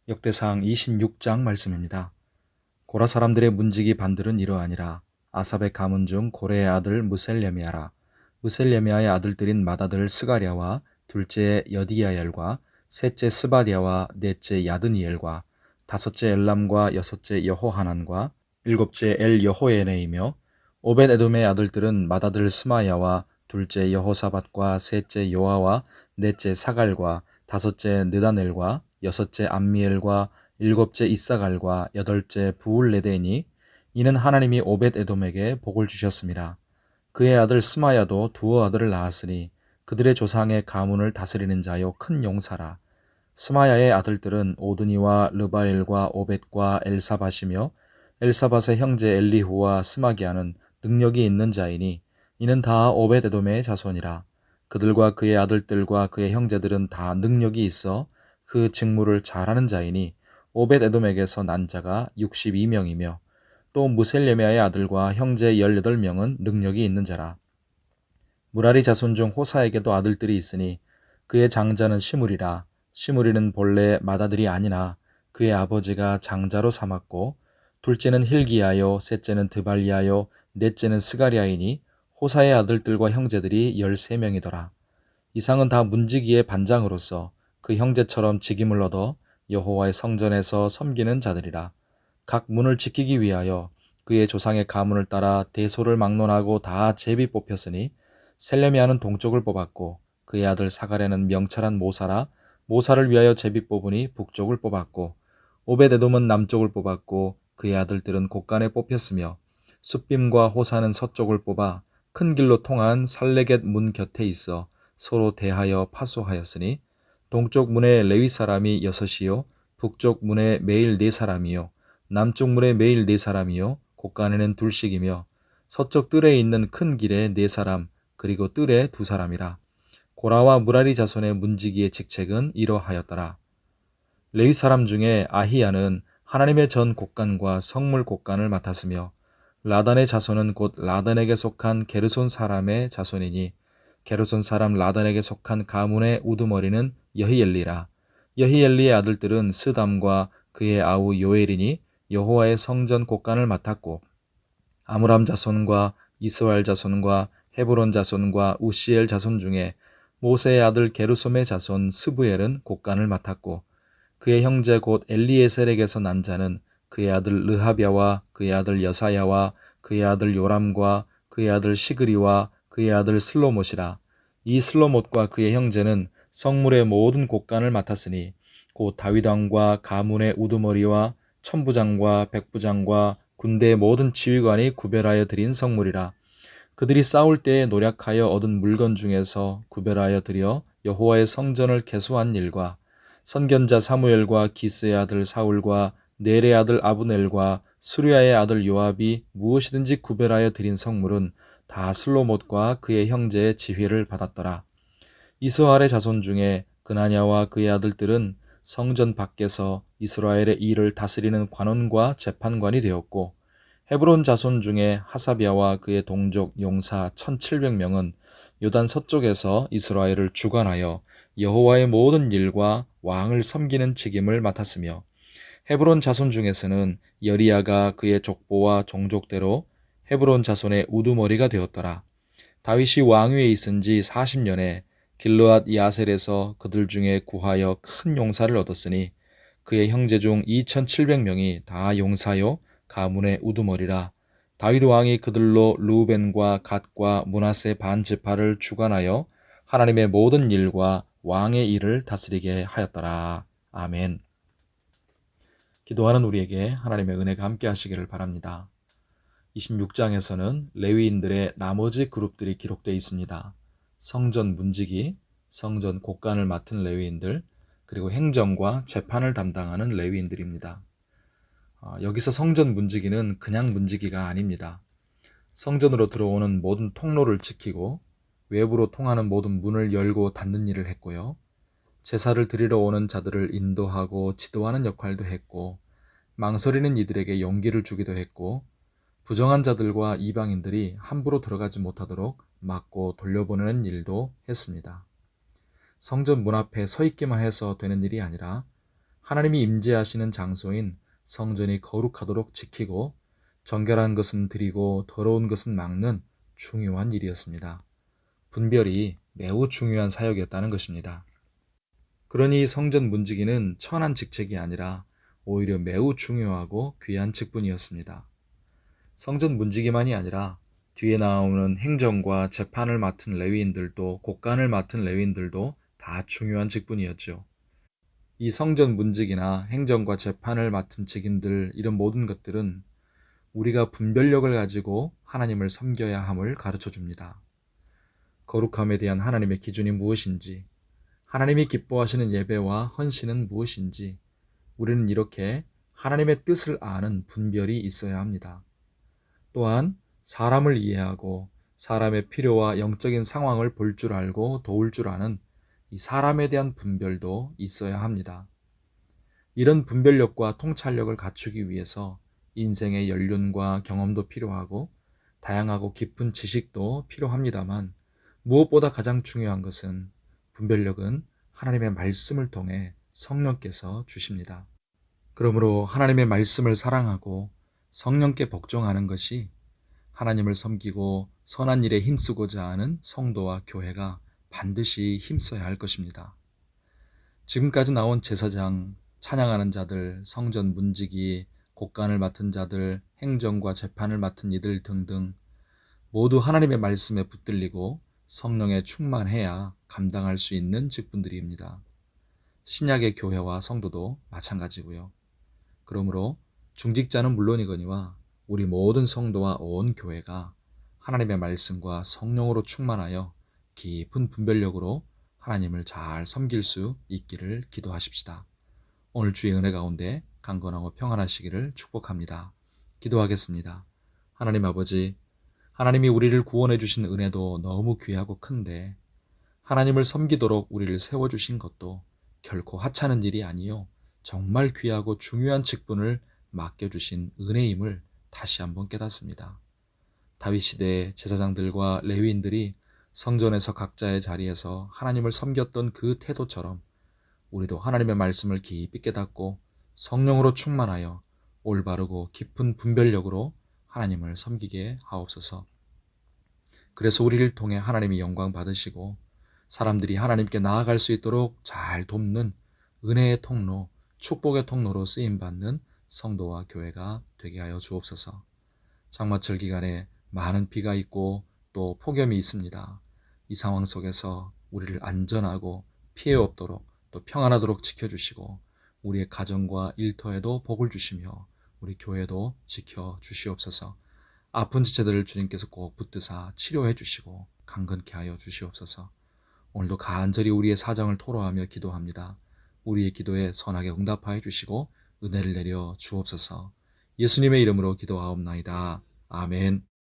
역대상 26장 말씀입니다. 고라 사람들의 문지기 반들은 이러하니라. 아삽의 가문 중 고레의 아들 무셀레미아라. 무셀레미아의 아들들인 맏아들 스가랴와 둘째 여디야엘과 셋째 스바디아와 넷째 야드니엘과 다섯째 엘람과 여섯째 여호하난과 일곱째 엘여호에네이며, 오벳에돔의 아들들은 맏아들 스마야와 둘째 여호사밧과 셋째 요아와 넷째 사갈과 다섯째 느다넬과 여섯째 암미엘과 일곱째 이사갈과 여덟째 부울레데니. 이는 하나님이 오벳에돔에게 복을 주셨습니다. 그의 아들 스마야도 두어 아들을 낳았으니 그들의 조상의 가문을 다스리는 자요 큰 용사라. 스마야의 아들들은 오드니와 르바엘과 오벳과 엘사밧이며, 엘사밧의 형제 엘리후와 스마기야는 능력이 있는 자이니 이는 다 오벳에돔의 자손이라. 그들과 그의 아들들과 그의 형제들은 다 능력이 있어 그 직무를 잘하는 자이니 오벳에돔에게서 난 자가 62명이며, 또 무셀레미아의 아들과 형제 18명은 능력이 있는 자라. 무라리 자손 중 호사에게도 아들들이 있으니 그의 장자는 시므리라. 시므리는 본래 맏아들이 아니나 그의 아버지가 장자로 삼았고, 둘째는 힐기야요, 셋째는 드발리야요, 넷째는 스가랴이니 호사의 아들들과 형제들이 13명이더라. 이상은 다 문지기의 반장으로서 그 형제처럼 직임을 얻어 여호와의 성전에서 섬기는 자들이라. 각 문을 지키기 위하여 그의 조상의 가문을 따라 대소를 막론하고 다 제비 뽑혔으니, 셀레미아는 동쪽을 뽑았고 그의 아들 사가랴는 명철한 모사라. 모사를 위하여 제비 뽑으니 북쪽을 뽑았고, 오벳에돔은 남쪽을 뽑았고 그의 아들들은 곳간에 뽑혔으며, 숫빔과 호사는 서쪽을 뽑아 큰 길로 통한 살레겟 문 곁에 있어 서로 대하여 파수하였으니, 동쪽 문에 레위 사람이 6이요 북쪽 문에 매일 4사람이요 남쪽 문에 매일 4사람이요 곳간에는 둘씩이며, 서쪽 뜰에 있는 큰 길에 4사람 그리고 뜰에 2사람이라. 고라와 무라리 자손의 문지기의 직책은 이러하였더라. 레위 사람 중에 아히야는 하나님의 전 곳간과 성물 곳간을 맡았으며, 라단의 자손은 곧 라단에게 속한 게르손 사람의 자손이니 게르손 사람 라단에게 속한 가문의 우두머리는 여히엘리라. 여히엘리의 아들들은 스담과 그의 아우 요엘이니 여호와의 성전 곳간을 맡았고, 아므람 자손과 이스라엘 자손과 헤브론 자손과 우시엘 자손 중에 모세의 아들 게르솜의 자손 스부엘은 곳간을 맡았고, 그의 형제 곧 엘리에셀에게서 난 자는 그의 아들 르하비아와 그의 아들 여사야와 그의 아들 요람과 그의 아들 시그리와 그의 아들 슬로못이라. 이 슬로못과 그의 형제는 성물의 모든 곳간을 맡았으니 곧 다윗 왕과 가문의 우두머리와 천부장과 백부장과 군대의 모든 지휘관이 구별하여 드린 성물이라. 그들이 싸울 때에 노력하여 얻은 물건 중에서 구별하여 드려 여호와의 성전을 개수한 일과, 선견자 사무엘과 기스의 아들 사울과 넬의 아들 아브넬과 수리아의 아들 요압이 무엇이든지 구별하여 드린 성물은 다 슬로못과 그의 형제의 지휘를 받았더라. 이스라엘의 자손 중에 그나냐와 그의 아들들은 성전 밖에서 이스라엘의 일을 다스리는 관원과 재판관이 되었고, 헤브론 자손 중에 하사비아와 그의 동족 용사 1700명은 요단 서쪽에서 이스라엘을 주관하여 여호와의 모든 일과 왕을 섬기는 직임을 맡았으며, 헤브론 자손 중에서는 여리야가 그의 족보와 종족대로 헤브론 자손의 우두머리가 되었더라. 다윗이 왕위에 있은 지 40년에 길르앗 야셀에서 그들 중에 구하여 큰 용사를 얻었으니 그의 형제 중 2700명이 다 용사요 가문의 우두머리라. 다윗 왕이 그들로 르우벤과 갓과 므낫세 반 지파를 주관하여 하나님의 모든 일과 왕의 일을 다스리게 하였더라. 아멘. 기도하는 우리에게 하나님의 은혜가 함께 하시기를 바랍니다. 26장에서는 레위인들의 나머지 그룹들이 기록되어 있습니다. 성전 문지기, 성전 곳간을 맡은 레위인들, 그리고 행정과 재판을 담당하는 레위인들입니다. 여기서 성전 문지기는 그냥 문지기가 아닙니다. 성전으로 들어오는 모든 통로를 지키고 외부로 통하는 모든 문을 열고 닫는 일을 했고요. 제사를 드리러 오는 자들을 인도하고 지도하는 역할도 했고, 망설이는 이들에게 용기를 주기도 했고, 부정한 자들과 이방인들이 함부로 들어가지 못하도록 막고 돌려보내는 일도 했습니다. 성전 문 앞에 서 있기만 해서 되는 일이 아니라 하나님이 임재하시는 장소인 성전이 거룩하도록 지키고 정결한 것은 드리고 더러운 것은 막는 중요한 일이었습니다. 분별이 매우 중요한 사역이었다는 것입니다. 그러니 성전 문지기는 천한 직책이 아니라 오히려 매우 중요하고 귀한 직분이었습니다. 성전 문지기만이 아니라 뒤에 나오는 행정과 재판을 맡은 레위인들도 곡간을 맡은 레위인들도 다 중요한 직분이었죠. 이 성전 문직이나 행정과 재판을 맡은 직인들 이런 모든 것들은 우리가 분별력을 가지고 하나님을 섬겨야 함을 가르쳐 줍니다. 거룩함에 대한 하나님의 기준이 무엇인지, 하나님이 기뻐하시는 예배와 헌신은 무엇인지 우리는 이렇게 하나님의 뜻을 아는 분별이 있어야 합니다. 또한 사람을 이해하고 사람의 필요와 영적인 상황을 볼 줄 알고 도울 줄 아는 이 사람에 대한 분별도 있어야 합니다. 이런 분별력과 통찰력을 갖추기 위해서 인생의 연륜과 경험도 필요하고 다양하고 깊은 지식도 필요합니다만 무엇보다 가장 중요한 것은 분별력은 하나님의 말씀을 통해 성령께서 주십니다. 그러므로 하나님의 말씀을 사랑하고 성령께 복종하는 것이 하나님을 섬기고 선한 일에 힘쓰고자 하는 성도와 교회가 반드시 힘써야 할 것입니다. 지금까지 나온 제사장, 찬양하는 자들, 성전 문지기, 곡간을 맡은 자들, 행정과 재판을 맡은 이들 등등 모두 하나님의 말씀에 붙들리고 성령에 충만해야 감당할 수 있는 직분들입니다. 신약의 교회와 성도도 마찬가지고요. 그러므로 중직자는 물론이거니와 우리 모든 성도와 온 교회가 하나님의 말씀과 성령으로 충만하여 깊은 분별력으로 하나님을 잘 섬길 수 있기를 기도하십시다. 오늘 주의 은혜 가운데 강건하고 평안하시기를 축복합니다. 기도하겠습니다. 하나님 아버지, 하나님이 우리를 구원해 주신 은혜도 너무 귀하고 큰데 하나님을 섬기도록 우리를 세워주신 것도 결코 하찮은 일이 아니요 정말 귀하고 중요한 직분을 맡겨주신 은혜임을 다시 한번 깨닫습니다. 다윗 시대의 제사장들과 레위인들이 성전에서 각자의 자리에서 하나님을 섬겼던 그 태도처럼 우리도 하나님의 말씀을 깊이 깨닫고 성령으로 충만하여 올바르고 깊은 분별력으로 하나님을 섬기게 하옵소서. 그래서 우리를 통해 하나님이 영광 받으시고 사람들이 하나님께 나아갈 수 있도록 잘 돕는 은혜의 통로, 축복의 통로로 쓰임받는 성도와 교회가 되게 하여 주옵소서. 장마철 기간에 많은 비가 있고 또 폭염이 있습니다. 이 상황 속에서 우리를 안전하고 피해 없도록 또 평안하도록 지켜주시고 우리의 가정과 일터에도 복을 주시며 우리 교회도 지켜주시옵소서. 아픈 지체들을 주님께서 꼭 붙드사 치료해 주시고 강건케 하여 주시옵소서. 오늘도 간절히 우리의 사정을 토로하며 기도합니다. 우리의 기도에 선하게 응답하여 주시고 은혜를 내려 주옵소서. 예수님의 이름으로 기도하옵나이다. 아멘.